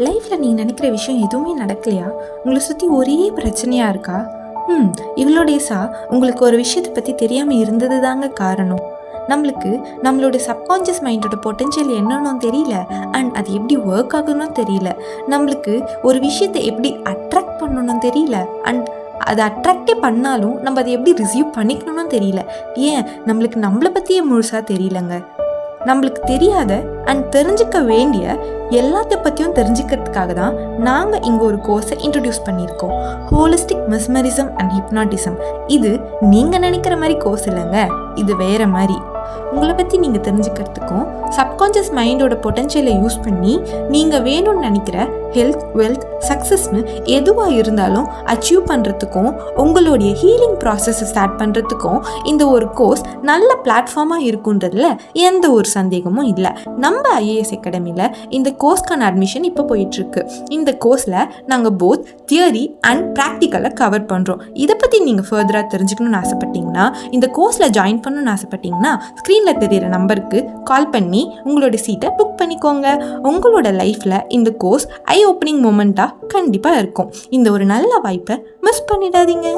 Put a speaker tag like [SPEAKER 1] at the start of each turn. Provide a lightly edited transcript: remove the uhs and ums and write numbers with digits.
[SPEAKER 1] லைஃப்பில் நீங்கள் நினைக்கிற விஷயம் எதுவுமே நடக்கலையா? உங்களை சுற்றி ஒரே பிரச்சனையாக இருக்கா? இவ்வளோ டேஸாக உங்களுக்கு ஒரு விஷயத்தை பற்றி தெரியாமல் இருந்தது தாங்க காரணம். நம்மளுக்கு நம்மளோட சப்கான்ஷியஸ் மைண்டோட பொட்டென்ஷியல் என்னன்னு தெரியல, அண்ட் அது எப்படி ஒர்க் ஆகணும்னு தெரியல. நம்மளுக்கு ஒரு விஷயத்தை எப்படி அட்ராக்ட் பண்ணணும்னு தெரியல, அண்ட் அதை அட்ராக்டே பண்ணாலும் நம்ம அதை எப்படி ரிசீவ் பண்ணிக்கணும்னு தெரியல. ஏன் நம்மளுக்கு நம்மளை பற்றியே முழுசாக தெரியலங்க. நம்மளுக்கு தெரியாத அண்ட் தெரிஞ்சுக்க வேண்டிய எல்லாத்த பற்றியும் தெரிஞ்சுக்கிறதுக்காக தான் நாங்கள் இங்கே ஒரு கோர்ஸை இன்ட்ரடியூஸ் பண்ணியிருக்கோம். Holistic mesmerism and hypnotism. இது நீங்கள் நினைக்கிற மாதிரி கோர்ஸ் இல்லைங்க, இது வேறு மாதிரி. உங்களை பற்றி நீங்கள் தெரிஞ்சுக்கிறதுக்கும் சப்கான்ஷியஸ் மைண்டோட பொட்டென்ஷியலை யூஸ் பண்ணி நீங்கள் வேணும்னு நினைக்கிற ஹெல்த், வெல்த், சக்ஸஸ்னு எதுவாக இருந்தாலும் அச்சீவ் பண்ணுறதுக்கும் உங்களுடைய ஹீலிங் ப்ராசஸை ஸ்டார்ட் பண்ணுறதுக்கும் இந்த ஒரு கோர்ஸ் நல்ல பிளாட்ஃபார்மாக இருக்குன்றதுல எந்த ஒரு சந்தேகமும் இல்லை. நம்ம ஐஏஎஸ் அகாடமியில் இந்த கோர்ஸ்க்கான அட்மிஷன் இப்போ போயிட்டுருக்கு. இந்த கோர்ஸில் நாங்கள் போத் தியரி அண்ட் ப்ராக்டிக்கலை கவர் பண்ணுறோம். இதை பற்றி நீங்கள் ஃபர்தராக தெரிஞ்சுக்கணும்னு ஆசைப்பட்டீங்கன்னா, இந்த கோர்ஸில் ஜாயின் பண்ணணும்னு ஆசைப்பட்டீங்கன்னா ஸ்க்ரீனில் தெரிகிற நம்பருக்கு கால் பண்ணி உங்களோட சீட்டை புக் பண்ணிக்கோங்க. உங்களோட லைஃப்பில் இந்த கோர்ஸ் ஐ ஓப்பனிங் மொமெண்ட்டாக கண்டிப்பாக இருக்கும். இந்த ஒரு நல்ல வாய்ப்பை மிஸ் பண்ணிடாதீங்க.